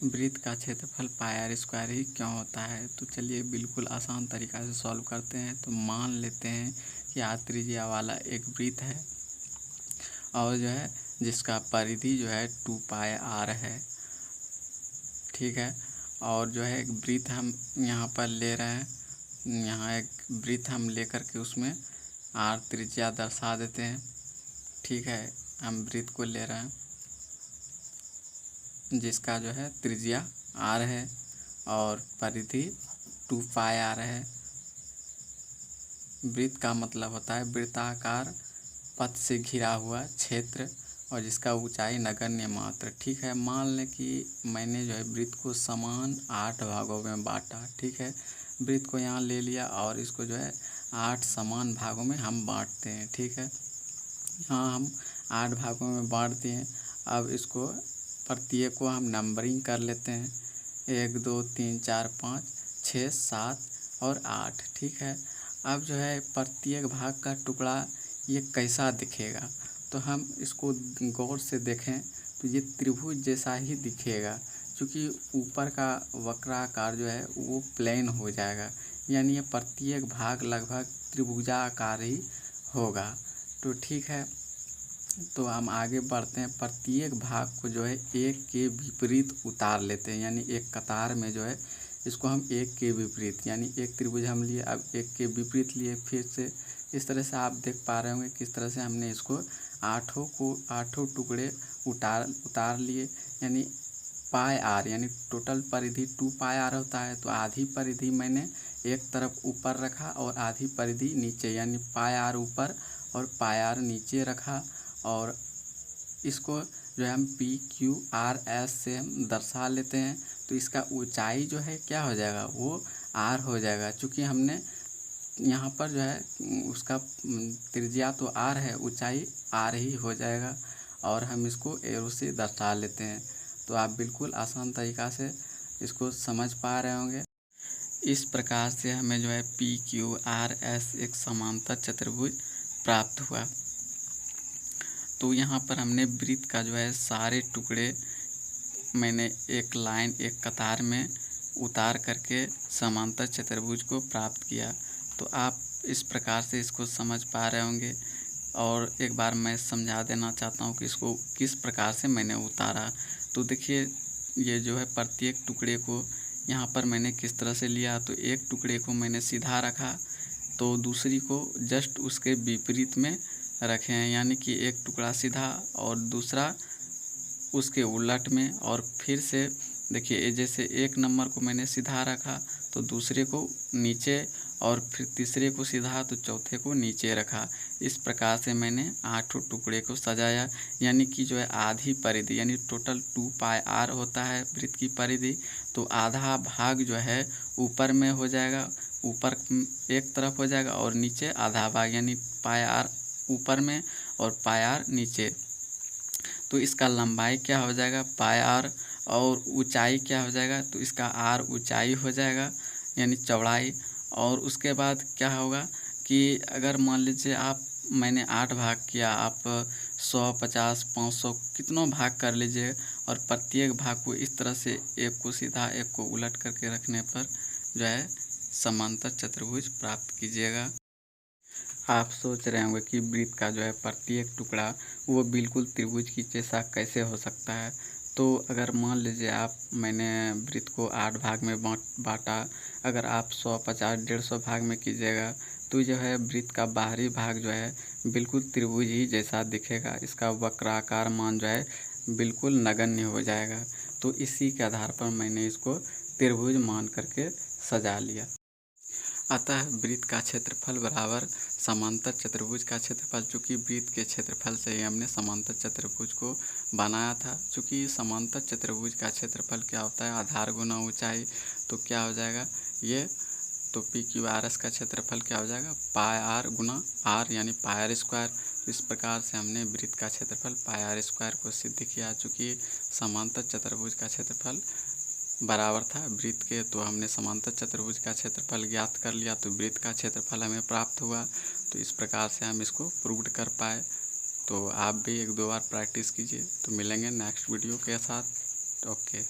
वृत्त का क्षेत्रफल पाई आर स्क्वायर ही क्यों होता है। तो चलिए बिल्कुल आसान तरीका से सॉल्व करते हैं। तो मान लेते हैं कि आर त्रिज्या वाला एक वृत्त है और जो है जिसका परिधि जो है 2 पाई आर है, ठीक है। और जो है एक वृत्त हम यहाँ पर ले रहे हैं, यहाँ एक वृत्त हम ले करके उसमें आर त्रिज्या दर्शा देते हैं, ठीक है। हम वृत्त को ले रहे हैं जिसका जो है त्रिज्या आर है और परिधि 2 पाई आर है। वृत्त का मतलब होता है वृत्ताकार पथ से घिरा हुआ क्षेत्र और जिसका ऊंचाई नगण्य मात्र, ठीक है। मान लें कि मैंने जो है वृत्त को समान 8 भागों में बांटा, ठीक है। वृत्त को यहाँ ले लिया और इसको जो है 8 समान भागों में हम बांटते हैं, ठीक है। यहाँ हम 8 भागों में बांट दिए। अब इसको प्रत्येक को हम नंबरिंग कर लेते हैं, 1 2 3 4 5 6 7 और 8, ठीक है। अब जो है प्रत्येक भाग का टुकड़ा ये कैसा दिखेगा, तो हम इसको गौर से देखें तो ये त्रिभुज जैसा ही दिखेगा, क्योंकि ऊपर का वक्राकार जो है वो प्लेन हो जाएगा, यानी ये प्रत्येक भाग लगभग त्रिभुजाकार ही होगा। तो ठीक है, तो हम आगे बढ़ते हैं। प्रत्येक भाग को जो है एक के विपरीत उतार लेते हैं, यानी एक कतार में जो है इसको हम एक के विपरीत, यानी एक त्रिभुज हम लिए, अब एक के विपरीत लिए फिर से। इस तरह से आप देख पा रहे होंगे किस तरह से हमने इसको आठों टुकड़े उतार लिए, यानी पाई आर, यानी टोटल परिधि 2 पाई आर होता है। तो आधी परिधि मैंने एक तरफ ऊपर रखा और आधी परिधि नीचे, यानी पाई आर ऊपर और पाई आर नीचे रखा। और इसको जो है हम पी क्यू आर एस से हम दर्शा लेते हैं। तो इसका ऊंचाई जो है क्या हो जाएगा, वो आर हो जाएगा, क्योंकि हमने यहाँ पर जो है उसका त्रिज्या तो आर है, ऊंचाई आर ही हो जाएगा। और हम इसको एरो से दर्शा लेते हैं। तो आप बिल्कुल आसान तरीक़ा से इसको समझ पा रहे होंगे। इस प्रकार से हमें जो है पी क्यू आर एस एक समांतर चतुर्भुज प्राप्त हुआ। तो यहाँ पर हमने वृत्त का जो है सारे टुकड़े मैंने एक लाइन एक कतार में उतार करके समांतर चतुर्भुज को प्राप्त किया। तो आप इस प्रकार से इसको समझ पा रहे होंगे। और एक बार मैं समझा देना चाहता हूँ कि इसको किस प्रकार से मैंने उतारा। तो देखिए ये जो है प्रत्येक टुकड़े को यहाँ पर मैंने किस तरह से लिया, तो एक टुकड़े को मैंने सीधा रखा तो दूसरी को जस्ट उसके विपरीत में रखे हैं, यानी कि एक टुकड़ा सीधा और दूसरा उसके उलट में। और फिर से देखिए जैसे एक नंबर को मैंने सीधा रखा तो दूसरे को नीचे और फिर तीसरे को सीधा तो चौथे को नीचे रखा। इस प्रकार से मैंने 8 टुकड़े को सजाया, यानी कि जो है आधी परिधि, यानी टोटल 2 पाई आर होता है वृत्त की परिधि। तो आधा भाग जो है ऊपर में हो जाएगा, ऊपर एक तरफ हो जाएगा और नीचे आधा भाग, यानी पाई आर ऊपर में और पाई आर नीचे। तो इसका लंबाई क्या हो जाएगा पाई आर, और ऊंचाई क्या हो जाएगा, तो इसका आर ऊंचाई हो जाएगा यानी चौड़ाई। और उसके बाद क्या होगा कि अगर मान लीजिए मैंने 8 भाग किया, आप 100 50 500 कितनों भाग कर लीजिए और प्रत्येक भाग को इस तरह से एक को सीधा एक को उलट करके रखने पर जो है समांतर चतुर्भुज प्राप्त कीजिएगा। आप सोच रहे होंगे कि वृत्त का जो है प्रत्येक टुकड़ा वो बिल्कुल त्रिभुज की जैसा कैसे हो सकता है। तो अगर मान लीजिए मैंने वृत्त को 8 भाग में बांटा, अगर आप 100 50 150 भाग में कीजिएगा तो जो है वृत्त का बाहरी भाग जो है बिल्कुल त्रिभुज ही जैसा दिखेगा, इसका वक्राकार मान जो है बिल्कुल नगण्य हो जाएगा। तो इसी के आधार पर मैंने इसको त्रिभुज मान करके सजा लिया। अतः वृत्त का क्षेत्रफल बराबर समांतर चतुर्भुज का क्षेत्रफल, चूँकि वृत्त के क्षेत्रफल से ही हमने समांतर चतुर्भुज को बनाया था। चूँकि समांतर चतुर्भुज का क्षेत्रफल क्या होता है आधार गुना ऊंचाई, तो क्या हो जाएगा ये, तो पी क्यू आर एस का क्षेत्रफल क्या हो जाएगा पाई आर गुना आर, यानी पाई आर स्क्वायर। तो इस प्रकार से हमने वृत्त का क्षेत्रफल पाई आर स्क्वायर को सिद्ध किया। चूँकि समांतर चतुर्भुज का क्षेत्रफल बराबर था वृत्त के, तो हमने समांतर चतुर्भुज का क्षेत्रफल ज्ञात कर लिया, तो वृत्त का क्षेत्रफल हमें प्राप्त हुआ। तो इस प्रकार से हम इसको प्रूव कर पाए। तो आप भी 1 2 बार प्रैक्टिस कीजिए। तो मिलेंगे नेक्स्ट वीडियो के साथ। ओके।